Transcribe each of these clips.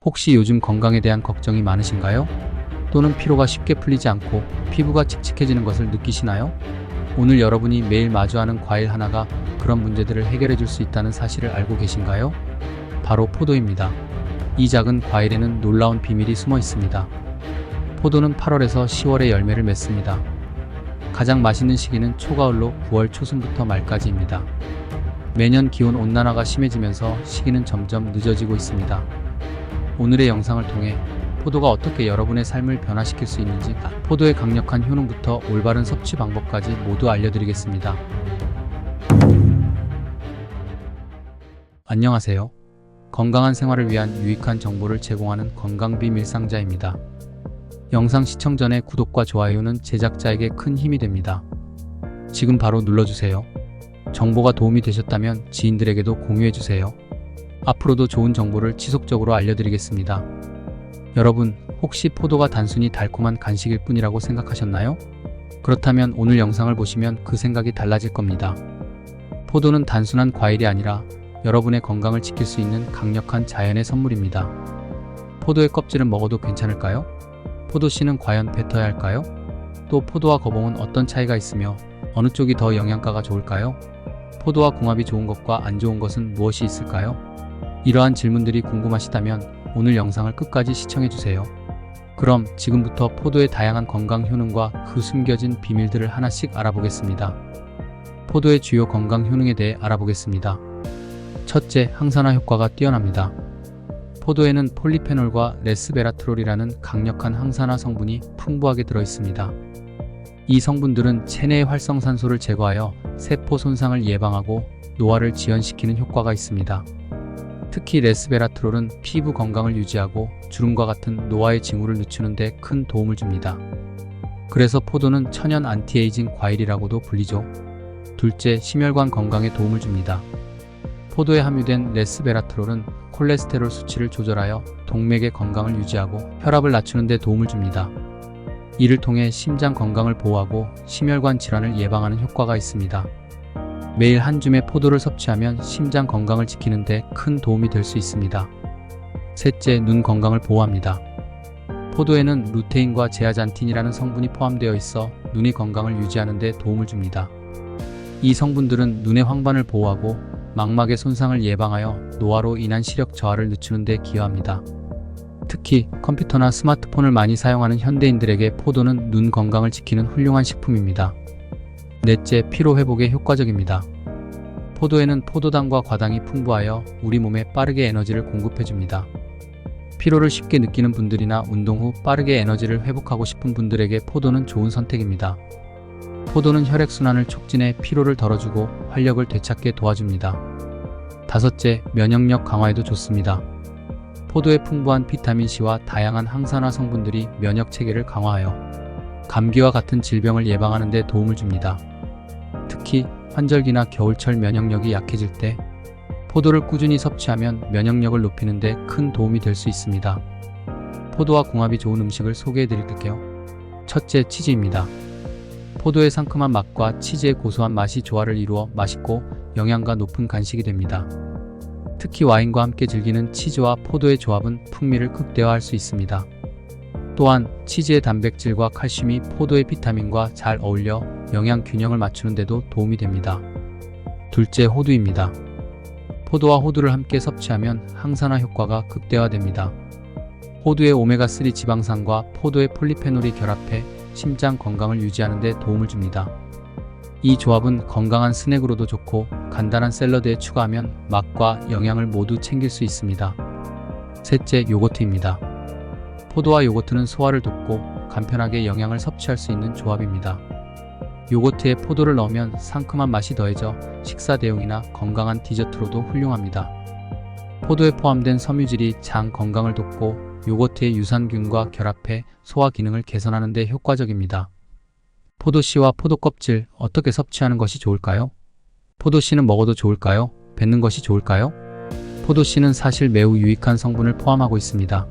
혹시 요즘 건강에 대한 걱정이 많으신가요? 또는 피로가 쉽게 풀리지 않고 피부가 칙칙해지는 것을 느끼시나요? 오늘 여러분이 매일 마주하는 과일 하나가 그런 문제들을 해결해 줄 수 있다는 사실을 알고 계신가요? 바로 포도입니다. 이 작은 과일에는 놀라운 비밀이 숨어 있습니다. 포도는 8월에서 10월에 열매를 맺습니다. 가장 맛있는 시기는 초가을로 9월 초순부터 말까지입니다. 매년 기온 온난화가 심해지면서 시기는 점점 늦어지고 있습니다. 오늘의 영상을 통해 포도가 어떻게 여러분의 삶을 변화시킬 수 있는지, 포도의 강력한 효능부터 올바른 섭취 방법까지 모두 알려드리겠습니다. 안녕하세요. 건강한 생활을 위한 유익한 정보를 제공하는 건강비밀상자입니다. 영상 시청 전에 구독과 좋아요는 제작자에게 큰 힘이 됩니다. 지금 바로 눌러주세요. 정보가 도움이 되셨다면 지인들에게도 공유해주세요. 앞으로도 좋은 정보를 지속적으로 알려드리겠습니다. 여러분, 혹시 포도가 단순히 달콤한 간식일 뿐이라고 생각하셨나요? 그렇다면 오늘 영상을 보시면 그 생각이 달라질 겁니다. 포도는 단순한 과일이 아니라 여러분의 건강을 지킬 수 있는 강력한 자연의 선물입니다. 포도의 껍질은 먹어도 괜찮을까요? 포도씨는 과연 뱉어야 할까요? 또 포도와 거봉은 어떤 차이가 있으며 어느 쪽이 더 영양가가 좋을까요? 포도와 궁합이 좋은 것과 안 좋은 것은 무엇이 있을까요? 이러한 질문들이 궁금하시다면 오늘 영상을 끝까지 시청해주세요. 그럼 지금부터 포도의 다양한 건강 효능과 그 숨겨진 비밀들을 하나씩 알아보겠습니다. 포도의 주요 건강 효능에 대해 알아보겠습니다. 첫째, 항산화 효과가 뛰어납니다. 포도에는 폴리페놀과 레스베라트롤이라는 강력한 항산화 성분이 풍부하게 들어있습니다. 이 성분들은 체내의 활성산소를 제거하여 세포 손상을 예방하고 노화를 지연시키는 효과가 있습니다. 특히 레스베라트롤은 피부 건강을 유지하고 주름과 같은 노화의 징후를 늦추는 데 큰 도움을 줍니다. 그래서 포도는 천연 안티에이징 과일이라고도 불리죠. 둘째, 심혈관 건강에 도움을 줍니다. 포도에 함유된 레스베라트롤은 콜레스테롤 수치를 조절하여 동맥의 건강을 유지하고 혈압을 낮추는 데 도움을 줍니다. 이를 통해 심장 건강을 보호하고 심혈관 질환을 예방하는 효과가 있습니다. 매일 한 줌의 포도를 섭취하면 심장 건강을 지키는 데 큰 도움이 될 수 있습니다. 셋째, 눈 건강을 보호합니다. 포도에는 루테인과 제아잔틴이라는 성분이 포함되어 있어 눈의 건강을 유지하는 데 도움을 줍니다. 이 성분들은 눈의 황반을 보호하고 망막의 손상을 예방하여 노화로 인한 시력 저하를 늦추는 데 기여합니다. 특히 컴퓨터나 스마트폰을 많이 사용하는 현대인들에게 포도는 눈 건강을 지키는 훌륭한 식품입니다. 넷째, 피로 회복에 효과적입니다. 포도에는 포도당과 과당이 풍부하여 우리 몸에 빠르게 에너지를 공급해줍니다. 피로를 쉽게 느끼는 분들이나 운동 후 빠르게 에너지를 회복하고 싶은 분들에게 포도는 좋은 선택입니다. 포도는 혈액순환을 촉진해 피로를 덜어주고 활력을 되찾게 도와줍니다. 다섯째, 면역력 강화에도 좋습니다. 포도의 풍부한 비타민C와 다양한 항산화 성분들이 면역 체계를 강화하여 감기와 같은 질병을 예방하는 데 도움을 줍니다. 특히 환절기나 겨울철 면역력이 약해질 때 포도를 꾸준히 섭취하면 면역력을 높이는 데 큰 도움이 될 수 있습니다. 포도와 궁합이 좋은 음식을 소개해 드릴게요. 첫째, 치즈입니다. 포도의 상큼한 맛과 치즈의 고소한 맛이 조화를 이루어 맛있고 영양가 높은 간식이 됩니다. 특히 와인과 함께 즐기는 치즈와 포도의 조합은 풍미를 극대화할 수 있습니다. 또한 치즈의 단백질과 칼슘이 포도의 비타민과 잘 어울려 영양 균형을 맞추는 데도 도움이 됩니다. 둘째, 호두입니다. 포도와 호두를 함께 섭취하면 항산화 효과가 극대화됩니다. 호두의 오메가3 지방산과 포도의 폴리페놀이 결합해 심장 건강을 유지하는 데 도움을 줍니다. 이 조합은 건강한 스낵으로도 좋고 간단한 샐러드에 추가하면 맛과 영양을 모두 챙길 수 있습니다. 셋째, 요거트입니다. 포도와 요거트는 소화를 돕고 간편하게 영양을 섭취할 수 있는 조합입니다. 요거트에 포도를 넣으면 상큼한 맛이 더해져 식사 대용이나 건강한 디저트로도 훌륭합니다. 포도에 포함된 섬유질이 장 건강을 돕고 요거트의 유산균과 결합해 소화 기능을 개선하는 데 효과적입니다. 포도씨와 포도 껍질 어떻게 섭취하는 것이 좋을까요? 포도씨는 먹어도 좋을까요? 뱉는 것이 좋을까요? 포도씨는 사실 매우 유익한 성분을 포함하고 있습니다.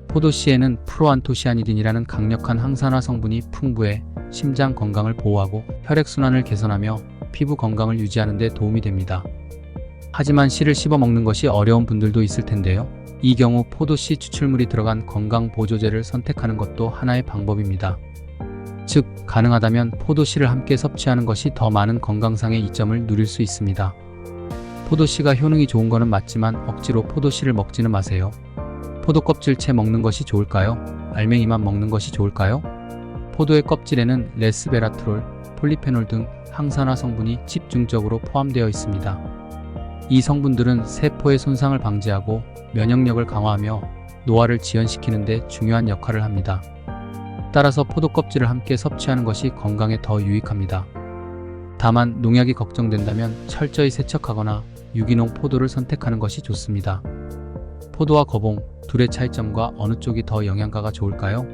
포도씨에는 프로안토시아니딘이라는 강력한 항산화 성분이 풍부해 심장 건강을 보호하고 혈액순환을 개선하며 피부 건강을 유지하는 데 도움이 됩니다. 하지만 씨를 씹어 먹는 것이 어려운 분들도 있을 텐데요. 이 경우 포도씨 추출물이 들어간 건강보조제를 선택하는 것도 하나의 방법입니다. 즉, 가능하다면 포도씨를 함께 섭취하는 것이 더 많은 건강상의 이점을 누릴 수 있습니다. 포도씨가 효능이 좋은 거는 맞지만 억지로 포도씨를 먹지는 마세요. 포도 껍질 채 먹는 것이 좋을까요? 알맹이만 먹는 것이 좋을까요? 포도의 껍질에는 레스베라트롤, 폴리페놀 등 항산화 성분이 집중적으로 포함되어 있습니다. 이 성분들은 세포의 손상을 방지하고 면역력을 강화하며 노화를 지연시키는 데 중요한 역할을 합니다. 따라서 포도 껍질을 함께 섭취하는 것이 건강에 더 유익합니다. 다만 농약이 걱정된다면 철저히 세척하거나 유기농 포도를 선택하는 것이 좋습니다. 포도와 거봉, 둘의 차이점과 어느 쪽이 더 영양가가 좋을까요?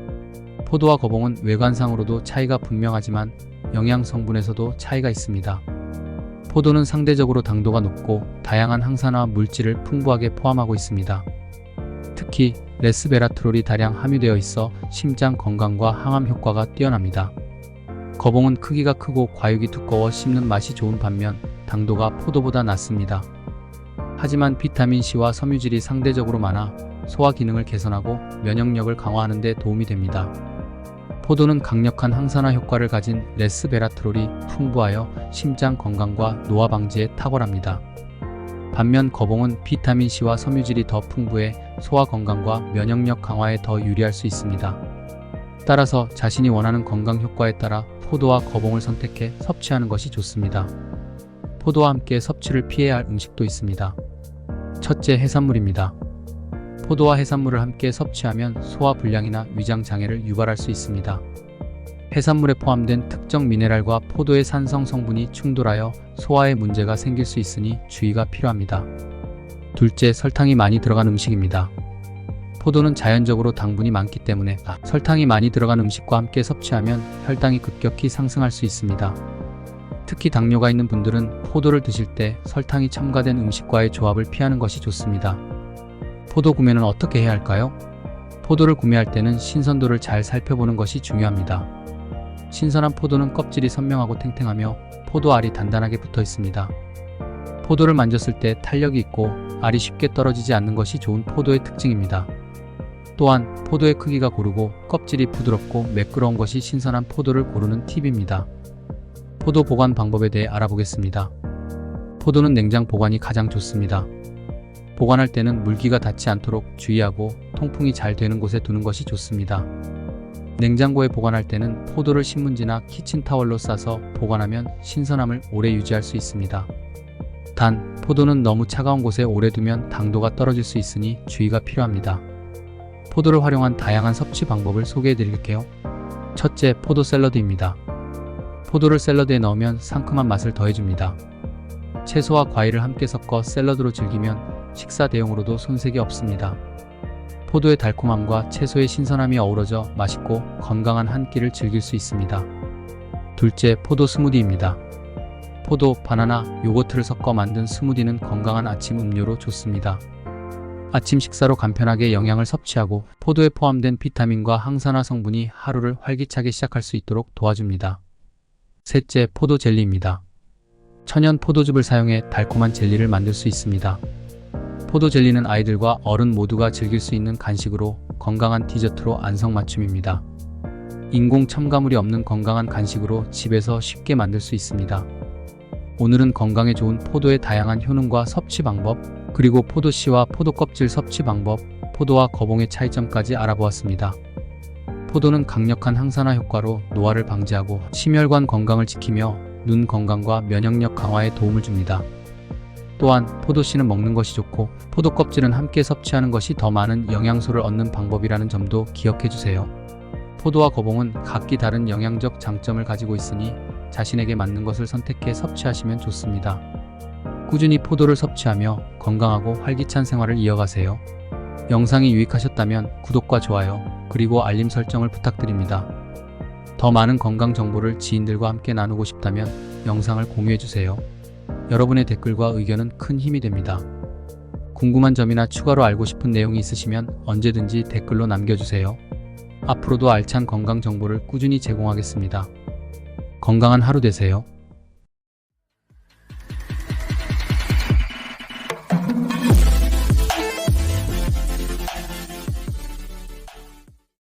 포도와 거봉은 외관상으로도 차이가 분명하지만 영양 성분에서도 차이가 있습니다. 포도는 상대적으로 당도가 높고 다양한 항산화 물질을 풍부하게 포함하고 있습니다. 특히 레스베라트롤이 다량 함유되어 있어 심장 건강과 항암 효과가 뛰어납니다. 거봉은 크기가 크고 과육이 두꺼워 씹는 맛이 좋은 반면 당도가 포도보다 낮습니다. 하지만 비타민C와 섬유질이 상대적으로 많아 소화 기능을 개선하고 면역력을 강화하는 데 도움이 됩니다. 포도는 강력한 항산화 효과를 가진 레스베라트롤이 풍부하여 심장 건강과 노화 방지에 탁월합니다. 반면 거봉은 비타민C와 섬유질이 더 풍부해 소화 건강과 면역력 강화에 더 유리할 수 있습니다. 따라서 자신이 원하는 건강 효과에 따라 포도와 거봉을 선택해 섭취하는 것이 좋습니다. 포도와 함께 섭취를 피해야 할 음식도 있습니다. 첫째, 해산물입니다. 포도와 해산물을 함께 섭취하면 소화 불량이나 위장 장애를 유발할 수 있습니다. 해산물에 포함된 특정 미네랄과 포도의 산성 성분이 충돌하여 소화에 문제가 생길 수 있으니 주의가 필요합니다. 둘째, 설탕이 많이 들어간 음식입니다. 포도는 자연적으로 당분이 많기 때문에 설탕이 많이 들어간 음식과 함께 섭취하면 혈당이 급격히 상승할 수 있습니다. 특히 당뇨가 있는 분들은 포도를 드실 때 설탕이 첨가된 음식과의 조합을 피하는 것이 좋습니다. 포도 구매는 어떻게 해야 할까요? 포도를 구매할 때는 신선도를 잘 살펴보는 것이 중요합니다. 신선한 포도는 껍질이 선명하고 탱탱하며 포도 알이 단단하게 붙어 있습니다. 포도를 만졌을 때 탄력이 있고 알이 쉽게 떨어지지 않는 것이 좋은 포도의 특징입니다. 또한 포도의 크기가 고르고 껍질이 부드럽고 매끄러운 것이 신선한 포도를 고르는 팁입니다. 포도 보관 방법에 대해 알아보겠습니다. 포도는 냉장 보관이 가장 좋습니다. 보관할 때는 물기가 닿지 않도록 주의하고 통풍이 잘 되는 곳에 두는 것이 좋습니다. 냉장고에 보관할 때는 포도를 신문지나 키친타월로 싸서 보관하면 신선함을 오래 유지할 수 있습니다. 단, 포도는 너무 차가운 곳에 오래 두면 당도가 떨어질 수 있으니 주의가 필요합니다. 포도를 활용한 다양한 섭취 방법을 소개해 드릴게요. 첫째, 포도 샐러드입니다. 포도를 샐러드에 넣으면 상큼한 맛을 더해줍니다. 채소와 과일을 함께 섞어 샐러드로 즐기면 식사 대용으로도 손색이 없습니다. 포도의 달콤함과 채소의 신선함이 어우러져 맛있고 건강한 한 끼를 즐길 수 있습니다. 둘째, 포도 스무디입니다. 포도, 바나나, 요거트를 섞어 만든 스무디는 건강한 아침 음료로 좋습니다. 아침 식사로 간편하게 영양을 섭취하고 포도에 포함된 비타민과 항산화 성분이 하루를 활기차게 시작할 수 있도록 도와줍니다. 셋째, 포도 젤리입니다. 천연 포도즙을 사용해 달콤한 젤리를 만들 수 있습니다. 포도 젤리는 아이들과 어른 모두가 즐길 수 있는 간식으로 건강한 디저트로 안성맞춤입니다. 인공 첨가물이 없는 건강한 간식으로 집에서 쉽게 만들 수 있습니다. 오늘은 건강에 좋은 포도의 다양한 효능과 섭취 방법, 그리고 포도씨와 포도 껍질 섭취 방법, 포도와 거봉의 차이점까지 알아보았습니다. 포도는 강력한 항산화 효과로 노화를 방지하고 심혈관 건강을 지키며 눈 건강과 면역력 강화에 도움을 줍니다. 또한 포도씨는 먹는 것이 좋고 포도 껍질은 함께 섭취하는 것이 더 많은 영양소를 얻는 방법이라는 점도 기억해 주세요. 포도와 거봉은 각기 다른 영양적 장점을 가지고 있으니 자신에게 맞는 것을 선택해 섭취하시면 좋습니다. 꾸준히 포도를 섭취하며 건강하고 활기찬 생활을 이어가세요. 영상이 유익하셨다면 구독과 좋아요, 그리고 알림 설정을 부탁드립니다. 더 많은 건강 정보를 지인들과 함께 나누고 싶다면 영상을 공유해주세요. 여러분의 댓글과 의견은 큰 힘이 됩니다. 궁금한 점이나 추가로 알고 싶은 내용이 있으시면 언제든지 댓글로 남겨주세요. 앞으로도 알찬 건강 정보를 꾸준히 제공하겠습니다. 건강한 하루 되세요.